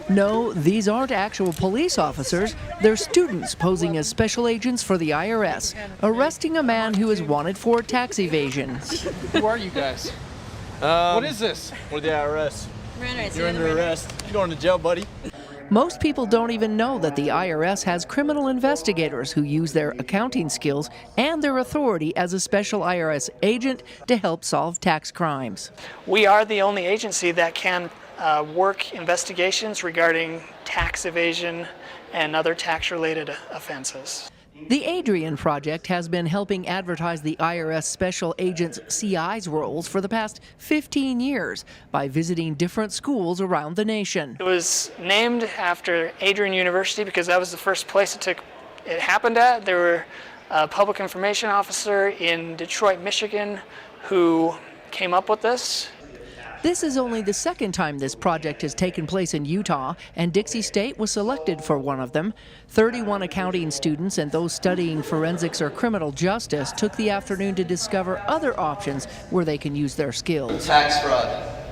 No, these aren't actual police officers. They're students posing as special agents for the IRS, arresting a man who is wanted for tax evasion. Who are you guys? What is this? We're the IRS. You're under arrest. You're going to jail, buddy. Most people don't even know that the IRS has criminal investigators who use their accounting skills and their authority as a special IRS agent to help solve tax crimes. We are the only agency that can work investigations regarding tax evasion and other tax-related offenses. The Adrian Project has been helping advertise the IRS Special Agents CI's roles for the past 15 years by visiting different schools around the nation. It was named after Adrian University because that was the first place it happened at. There were a public information officer in Detroit, Michigan, who came up with this. This is only the second time this project has taken place in Utah, and Dixie State was selected for one of them. 31 accounting students and those studying forensics or criminal justice took the afternoon to discover other options where they can use their skills. Tax fraud,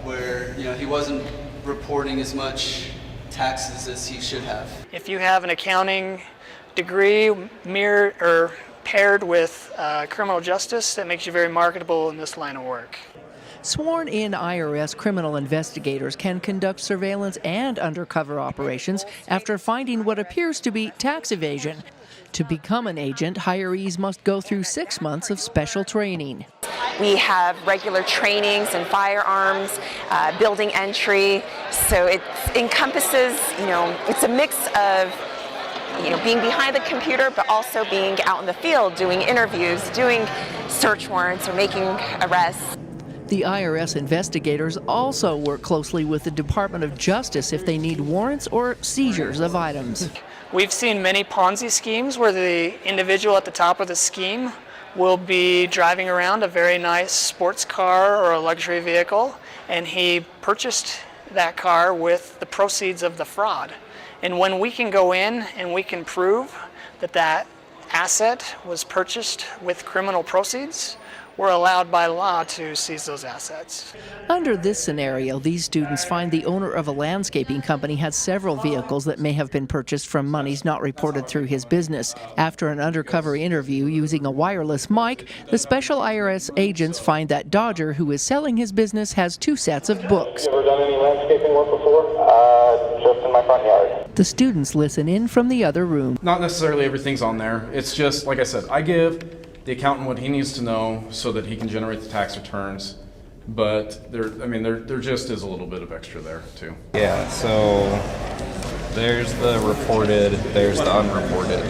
where he wasn't reporting as much taxes as he should have. If you have an accounting degree paired with criminal justice, that makes you very marketable in this line of work. Sworn-in IRS criminal investigators can conduct surveillance and undercover operations after finding what appears to be tax evasion. To become an agent, hirees must go through 6 months of special training. We have regular trainings in firearms, building entry, so it encompasses, it's a mix of being behind the computer, but also being out in the field, doing interviews, doing search warrants, or making arrests. The IRS investigators also work closely with the Department of Justice if they need warrants or seizures of items. We've seen many Ponzi schemes where the individual at the top of the scheme will be driving around a very nice sports car or a luxury vehicle, and he purchased that car with the proceeds of the fraud. And when we can go in and we can prove that that asset was purchased with criminal proceeds, we're allowed by law to seize those assets. Under this scenario, these students find the owner of a landscaping company has several vehicles that may have been purchased from monies not reported through his business. After an undercover interview using a wireless mic, the special IRS agents find that Dodger, who is selling his business, has 2 sets of books. You ever done any landscaping work before? Just in my front yard. The students listen in from the other room. Not necessarily everything's on there. It's just, like I said, I give the accountant what he needs to know so that he can generate the tax returns. But there just is a little bit of extra there too. Yeah, so there's the reported, there's the unreported.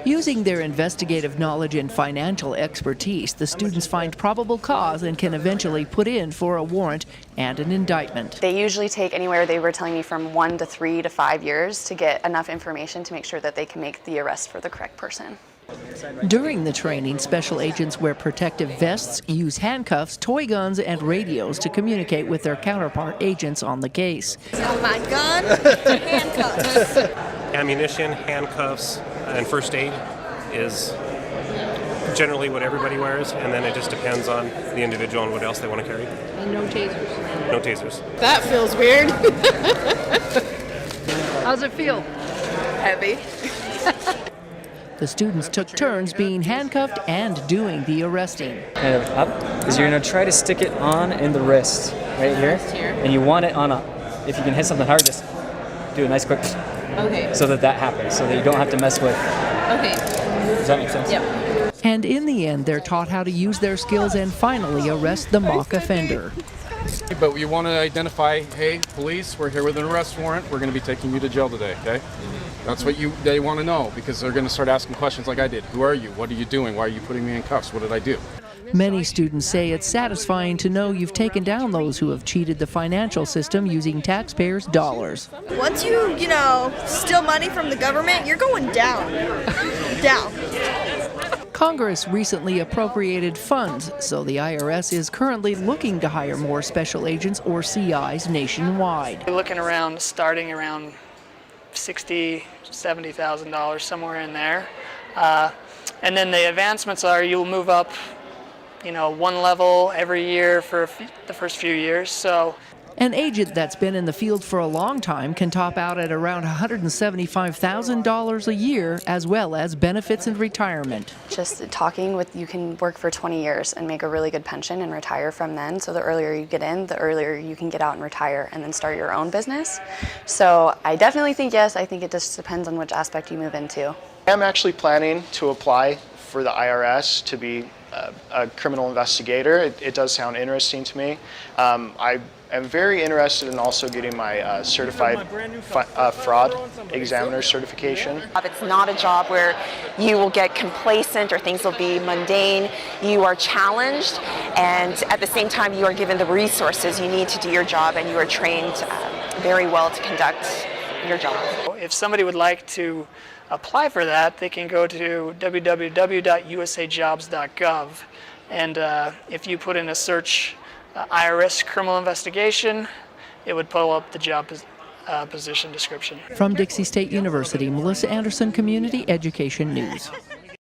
Using their investigative knowledge and financial expertise, the students find probable cause and can eventually put in for a warrant and an indictment. They usually take anywhere, they were telling me, from 1 to 3 to 5 years to get enough information to make sure that they can make the arrest for the correct person. During the training, special agents wear protective vests, use handcuffs, toy guns, and radios to communicate with their counterpart agents on the case. My gun, handcuffs. Ammunition, handcuffs, and first aid is generally what everybody wears, and then it just depends on the individual and what else they want to carry. And no tasers. No tasers. That feels weird. How's it feel? Heavy. The students took turns being handcuffed and doing the arresting. Kind of up, is you're going to try to stick it on in the wrist, right here. And you want it on up. If you can hit something hard, just do a nice quick. Okay. So that happens, so that you don't have to mess with. Okay. Does that make sense? Yep. And in the end, they're taught how to use their skills and finally arrest the mock offender. But you want to identify, hey, police, we're here with an arrest warrant. We're going to be taking you to jail today, okay? That's what they want to know, because they're going to start asking questions like I did. Who are you? What are you doing? Why are you putting me in cuffs? What did I do? Many students say it's satisfying to know you've taken down those who have cheated the financial system using taxpayers' dollars. Once you steal money from the government, you're going down. Down. Congress recently appropriated funds, so the IRS is currently looking to hire more special agents or CIs nationwide. We're looking around, starting around $60,000, $70,000, somewhere in there. And then the advancements are you'll move up, 1 level every year for the first few years. So An agent that's been in the field for a long time can top out at around $175,000 a year, as well as benefits and retirement. Just talking with, you can work for 20 years and make a really good pension and retire from then. So the earlier you get in, the earlier you can get out and retire and then start your own business. So I definitely think yes. I think it just depends on which aspect you move into. I'm actually planning to apply for the IRS to be a criminal investigator. It does sound interesting to me. I am very interested in also getting my certified fraud examiner certification. It's not a job where you will get complacent or things will be mundane. You are challenged, and at the same time you are given the resources you need to do your job, and you are trained very well to conduct your job. If somebody would like to apply for that, they can go to www.usajobs.gov, and if you put in a search IRS criminal investigation, it would pull up the job position description. From Dixie State University, Melissa Anderson, Community Education News.